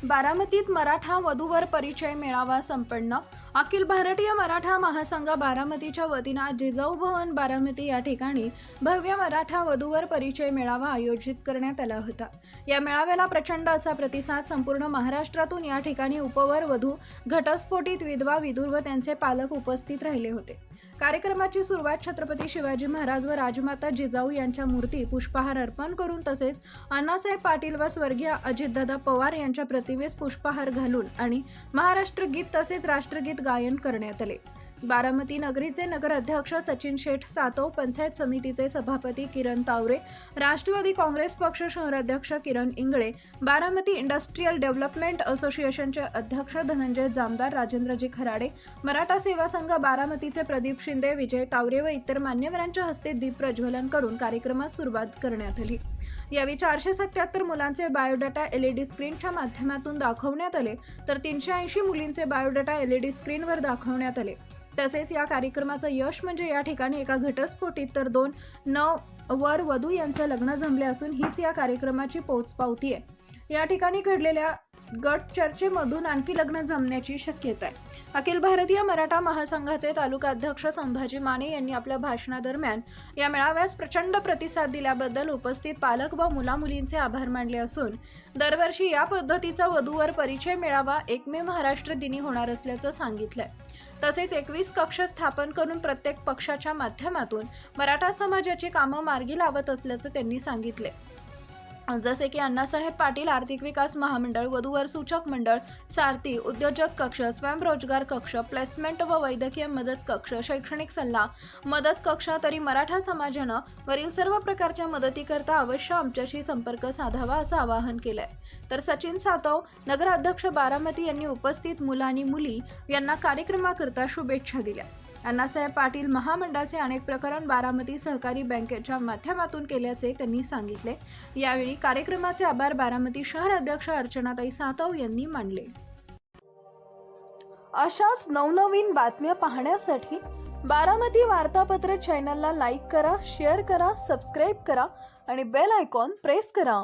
बारामतीत मराठा वधूवर परिचय मेळावा संपन्न। अखिल भारतीय मराठा महासंघ बारामतीच्या वतीने जिजाऊ भवन बारामती या ठिकाणी भव्य मराठा वधूवर परिचय मेळावा आयोजित करण्यात आला होता। या मेळाव्याला प्रचंड असा प्रतिसाद संपूर्ण महाराष्ट्रातून या ठिकाणी उपवर वधू, घटस्फोटित विधवा, विधुर व त्यांचे पालक उपस्थित राहिले होते। कार्यक्रमाची सुरुवात छत्रपती शिवाजी महाराज व राजमाता जिजाऊ यांच्या मूर्ती पुष्पहार अर्पण करून तसेच अण्णासाहेब पाटील व स्वर्गीय अजितदादा पवार यांच्या प्रतिमेस पुष्पहार घालून आणि महाराष्ट्र गीत तसेच राष्ट्रगीत गायन करण्यात आले। बारामती नगरीचे नगराध्यक्ष सचिन शेठ सातव, पंचायत समितीचे सभापती किरण तावरे, राष्ट्रवादी काँग्रेस पक्ष शहराध्यक्ष किरण इंगळे, बारामती इंडस्ट्रियल डेव्हलपमेंट असोसिएशनचे अध्यक्ष धनंजय जामदार, राजेंद्रजी खराडे, मराठा सेवा संघ बारामतीचे प्रदीप शिंदे, विजय तावरे व इतर मान्यवरांच्या हस्ते दीप प्रज्वलन करून कार्यक्रमास सुरुवात करण्यात आली। यावेळी 477 मुलांचे बायोडाटा एलईडी स्क्रीनच्या माध्यमातून दाखवण्यात आले, तर 380 मुलींचे बायोडाटा एलईडी स्क्रीनवर दाखवण्यात आले। तसेच या कार्यक्रमाचं यश म्हणजे या ठिकाणी एका घटस्फोटीत तर 2 नववर वधू यांचं लग्न जमले असून हीच या कार्यक्रमाची पोचपावती आहे। या ठिकाणी घडलेल्या गट चर्चेमधून आणखी लग्न जमण्याची शक्यता आहे। अखिल भारतीय मराठा महासंघाचे तालुका अध्यक्ष संभाजी माने यांनी आपल्या भाषणादरम्यान या मेळाव्यास प्रचंड प्रतिसाद दिल्याबद्दल उपस्थित पालक व मुलामुलींचे आभार मानले असून दरवर्षी या पद्धतीचा वधूवर परिचय मेळावा 1 मे महाराष्ट्र दिनी होणार असल्याचं सांगितलंय। तसेच 21 कक्ष स्थापन करून प्रत्येक पक्षाच्या माध्यमातून मराठा समाजाची कामं मार्गी लावत असल्याचं त्यांनी सांगितले। जसे की अण्णासाहेब पाटील आर्थिक विकास महामंडळ, वधूवर सूचक मंडळ, सारथी, उद्योजक कक्ष, स्वयंरोजगार कक्ष, प्लेसमेंट व वैद्यकीय मदत कक्ष, शैक्षणिक सल्ला मदत कक्ष, तरी मराठा समाजानं वरील सर्व प्रकारच्या मदतीकरता अवश्य आमच्याशी संपर्क साधावा असं आवाहन केलंय। तर सचिन सातव, नगराध्यक्ष बारामती यांनी उपस्थित मुलं आणि मुली यांना कार्यक्रमाकरता शुभेच्छा दिल्या। अण्णासाहेब पाटील महामंडळाचे अनेक प्रकरण बारामती सहकारी बँकेच्या माध्यमातून केल्याचे त्यांनी सांगितले। यावेळी कार्यक्रमाचे आभार बारामती शहर अध्यक्ष अर्चनाताई सातव यांनी मानले। अशाच नवनवीन बातम्या पाहण्यासाठी बारामती वार्तापत्र चॅनलला लाईक करा, शेअर करा, सबस्क्राईब करा आणि बेल आयकॉन प्रेस करा।